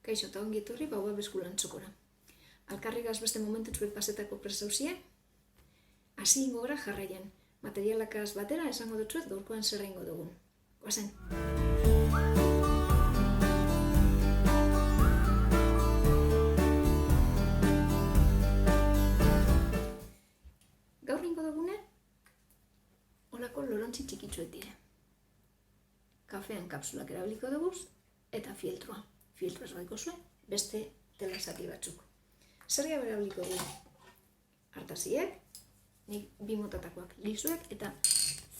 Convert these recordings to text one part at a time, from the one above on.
Kaixo eta ongi etorri baua beskulantzokora. Alkarrigaz beste momentutzuek pasetako presauzie, hasi ingo gara jarraian. Materialakaz batera esango dutzuet gaurkoan zer ingo dugun. Goazen! Gaur ingo dugune, holako lorontzi txikitzuet dire. Kafean kapsulak erabiliko duguz eta filtroa. Filtroa esgaiko zuen, beste telasati batzuk. Zer gabe erabiliko dugu? Artaziek, nik bi motatakoak lizuek eta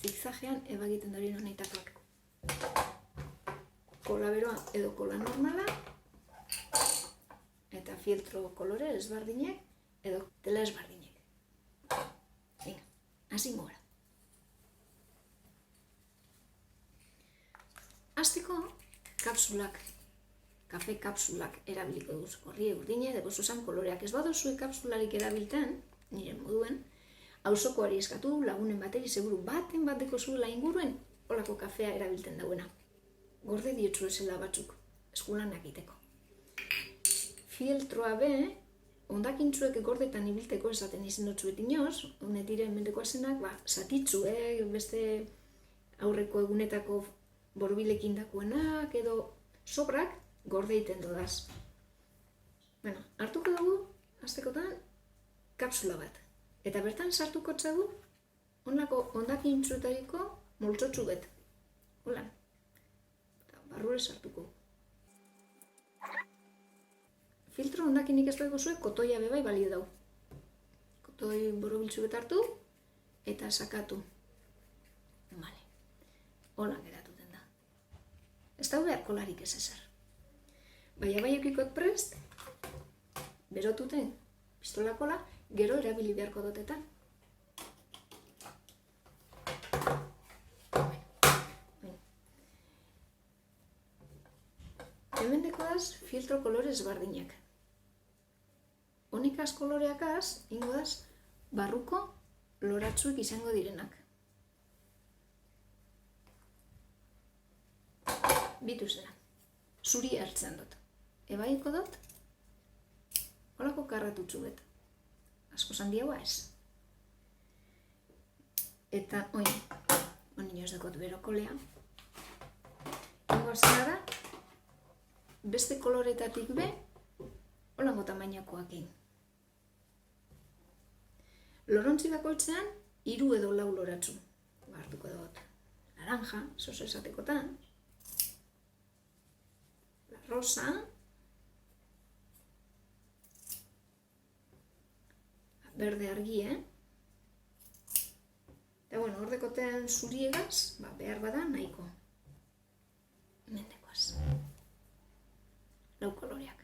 zigzagean ebagiten darien honetakoak. Kola beroa edo kola normala eta filtro kolore ezberdinek edo tela ezberdinek. Venga, hasi gara. Hasteko kapsulak, kafe kapsulak erabiliko duz. Horri urdine, deko zuzan koloreak ez badozue kapsularik erabilten, nire moduen, auzokoari eskatu du lagunen bateri seguru baten bat deko zuela inguruen, holako kafea erabilten dauena. Gorde diotzu esela batzuk, eskulanak egiteko. Filtroa be, ondakintzuek gordetan ibilteko esaten izendotzuet inoz, honet diren mendekoa zenak, zatitzuek, beste aurreko egunetako borbilekin dakoenak edo sobrak gorde egiten dodaz. Bueno, hartuko dugu, hastekotan, kapsula bat. Eta bertan sartuko txagu, honako ondakintzuetariko moltzotzu bet. Holan. Eta barrure sartuko. Filtro ondakinik ez dago zuek, kotoia bebai balio dau. Kotoi borobiltzu bet hartu, eta sakatu. Vale. Holan geratuten da. Ez da behar kolarik ez ezer. Baina bai eukikot prest, berotuten pistola kola, gero erabili beharko dotetan. Hemen dekoaz filtro kolore ezberdinak. Honikaz koloreakaz, ingodaz, barruko loratzuek izango direnak. Bitu zera. Zuri hartzen dut. Ebaiko dut, holako karratutzu bet. Asko zandiagoa ez. Eta, oin ez dakot berokolea. Ingo zara, beste koloretatik be, holango tamainakoakin. Lorontzi bakoitzean, 3 edo 4 loratzu. Hartuko dut, naranja, zozo esatekotan, rosa, berde argi, Eta, hor dekotean zuriegaz, behar bada nahiko. Mendekoaz. 4 koloreak.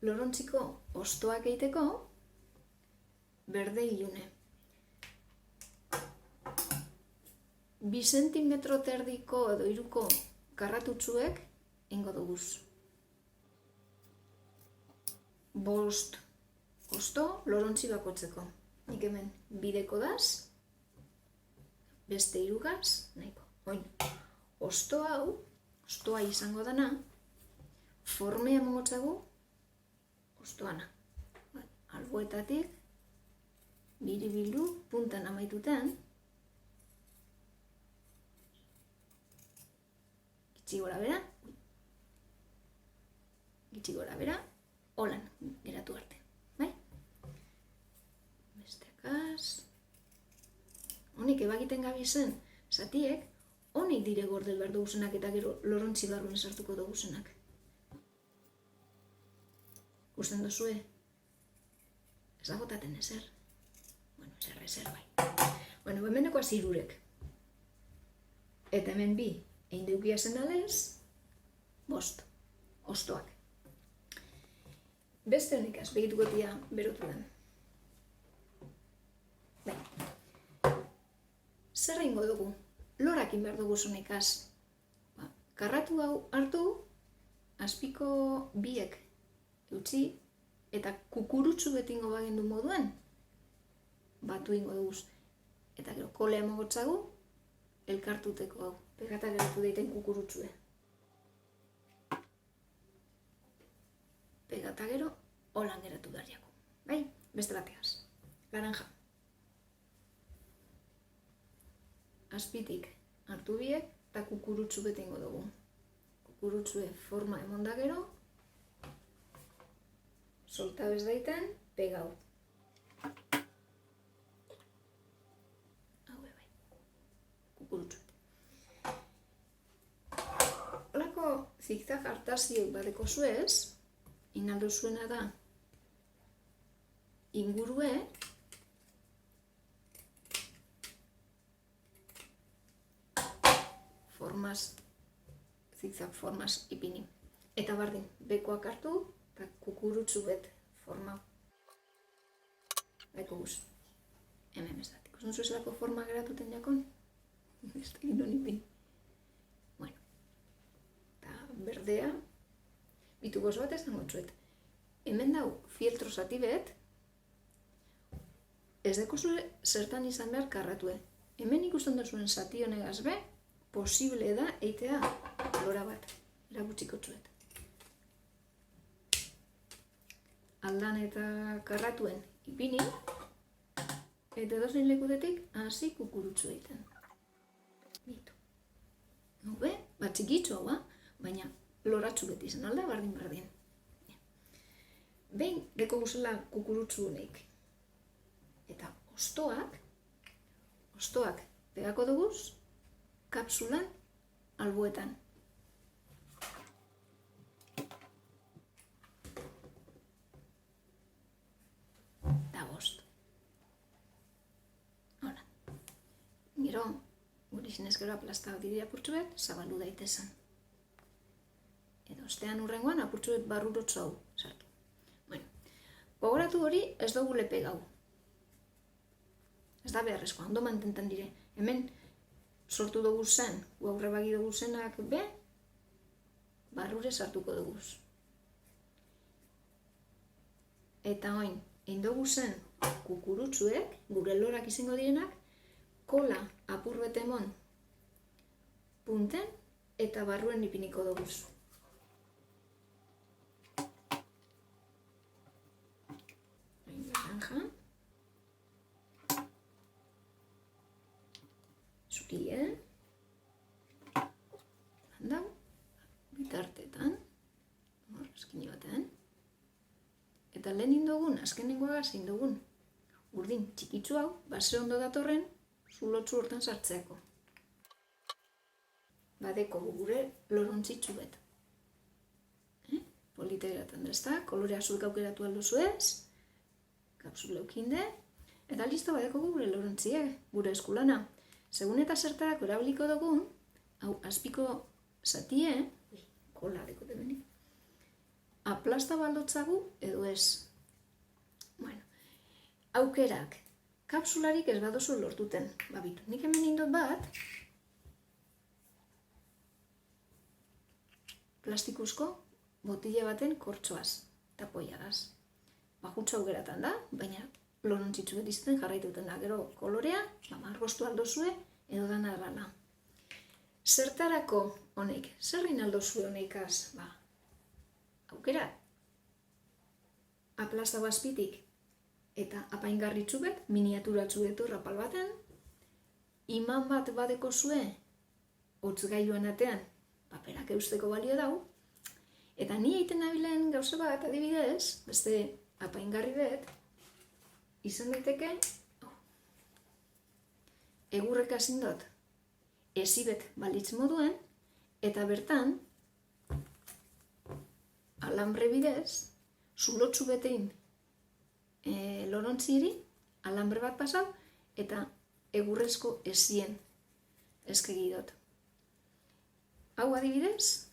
Lorontziko ostoak egiteko, berde ilune. 2 zentimetro terdiko edo 3ko karratutzuek ingo duguz. 5 osto lorontzi bakotzeko. Nik hemen 2 deko daz, beste 3 gaz, nahiko. Osto hau, ostoa izango dana, formea mogotzagu, ostoana. Alboetatik, biribildu, puntan amaitutan, gitxi gora bera, holan geratu arte. Besteakaz, honik ebagiten gabi zen, zatiek, honik dire gordel behar duguzenak eta gero lorontzi barruen sartuko duguzenak. Gusten dozue? Ez dagotaten ezer? Ezer bai. Hemeneko azirurek. Eta hemen 2, egin deukia zendalez, 5, ostoak. Beste honikaz, begituko tia berotu den. Zer egingo dugu? Lorakin behar dugu zonikaz. Karratu hau hartu, azpiko 2 utzi, eta kukurutzu betingo bagendu moduen, batu ingo duguz. Eta gero kolea mogotzagu, elkartuteko hau. Pegata geratu daiten kukurutzue. pegata gero, holan geratu dariako. Bai, beste bateaz. Laranja. Azpitik hartu biek, eta kukurutsu bete ingo dugu. Kukurutsue forma emon da gero, solta bez daiten, pegau. Hau bai, kukurutsu. Holako zigzag hartazioak badeko zuez, inaldo zuena da, ingurue, zigzag formaz ipini. Eta bardin, bekoak hartu, eta kukurutsu bet forma. Baiko guz. Hemen ez dat. Ikusten zuzelako forma geratuten jakon? Ez da gindon ipini. Bueno. Eta berdea. Bitu gozo bat ez dango txuet. Hemen dau fieltro zati bet. Ez deko zure zertan izan behar karratue. Hemen ikusten duzuen zati honegaz be, posible da eitea lora bat. Erabutziko txuet. Aldan eta karratuen ipini, eta edozein lekudetik hasi kukurutsu egiten. Bitu. Hau bat txikitxo hau, baina loratxu beti izan alda, bardin. Behin deko guzela kukurutsu honek. Eta ostoak pegako duguz, kapsulan alboetan. Da bost. Hora. Gero, guri zinez gero aplastau dira apurtxuet, zabaldu daitezen. Edo ostean urrengoan apurtxuet barrurotzu hau sartu. Bueno, gogoratu hori ez dugu lepe gau. Ez da beharrezkoa, ondo mantentan dire. Hemen sortu dugu zen, aurre bagi dugu zenak be, barrure sartuko duguz. Eta oin, egin dugu zen kukurutsuek, gure lorak izango direnak, kola apur betemon punten eta barruen ipiniko duguz. Naranja. Zurie. Handau. Bitartetan. Eskini batean. Eta lehen indogun, azkenengoa zein dugun. Urdin, txikitzu hau, base ondo datorren, zulotzu hortan sartzeako. Badeko gure lorontzitzu bet. Polita eraten dezta, kolore azul aukeratu alduzu ez, kapsul leukinde, eta listo badeko gure lorontzie, gure eskulana. Segun eta zertarako erabiliko dugun, hau azpiko zatie, kola deko debeni, aplasta baldotzagu edo ez. Bueno, aukerak, kapsularik ez badozu lortuten. Babitu, nik hemen indot bat, plastikuzko botila baten kortsoaz, tapoiagaz. Bajutza aukeratan da, baina lorontzitzu bet izaten jarraituten da. Gero kolorea, margostu aldozue edo dana errala. Zertarako honek, zerrin aldozue honekaz? Aukera, aplasta bazpitik eta apaingarritzu bet, miniaturatzu betu rapal baten, iman bat badeko zue, hotzgailuan atean, paperak eusteko balio dau, eta ni egiten nabilen gauza bat, adibidez, beste apaingarri bet, izan daiteke, egurrek azindot, ezibet balitz moduen, eta bertan, alambre bidez, zulotzu betein lorontziri, alambre bat pasau, eta egurrezko ezien eskegidot. Hau adibidez,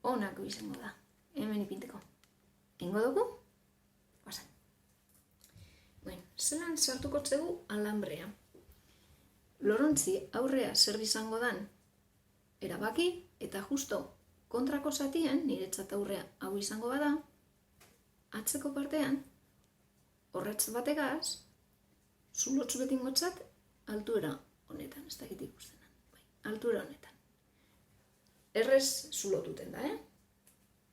onako izango da, hemen ipinteko. Ingo dugu? Pasan. Bueno, zelan sartuko txegu alambrea. Lorontzi aurrea zer izango dan erabaki, eta justo kontrako zatien, niretzat aurrea hau izango bada, atzeko partean, horretz bategaz, zulotzu betingotzat, altuera honetan, ez dakit ikustenan, altuera honetan. Errez zulotuten da,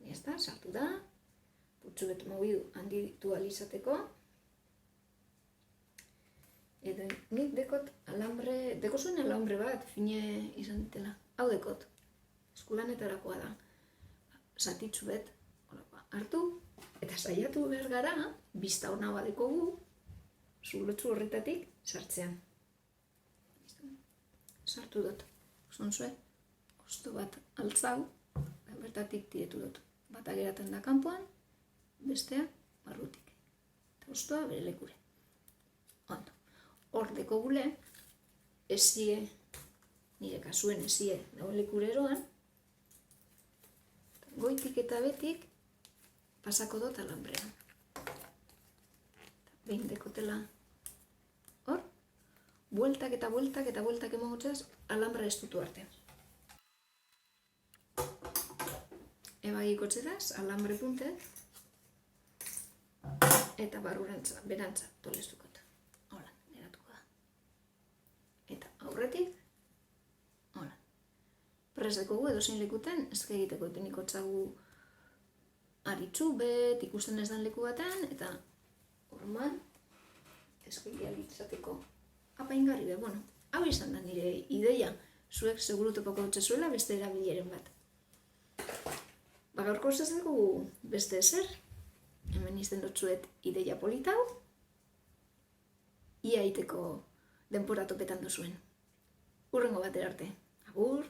Ez da, sartu da, putzu bet mogidu handitu alizateko. Edo nik dekot alambre, deko zuen alambre bat, fine izan ditela. Hau dekot, eskulanetarakoa da. Zatitzu bet, hartu, eta saiatu behar gara, bizta hona badekogu, zulotzu horretatik sartzean. Sartu dut, zonzue, osto bat altzau, bertatik tiretu dut. Bata geratzen da kanpoan, bestea barrutik. Eta ostoa bere lekure. Ondo. Hor deko gule, ezie, nire kasuen ezie dagoen lekureroan, goitik eta betik pasako dut alambrean. Behin dekotela hor, bueltak eta bueltak eta bueltak emogotzaz, alambra estutu arte. Ebagiko txedaz, alambre punte, eta barurantza, berantza, tolestukot. Hola, neratuko da. Eta aurretik, hola. Prez dekogu edozein lekuten, ez egiteko ipiniko txagu aritzu bet, ikusten ez dan leku batean, eta orman, ez egiteko apaingarri be, bueno, hau izan da nire ideia, zuek segurutopako txezuela beste erabileren bat. Gaurko ez dugu beste ezer, hemen izten dutzuet ideia politau, ia iteko denpora topetan duzuen. Hurrengo batera arte. Agur!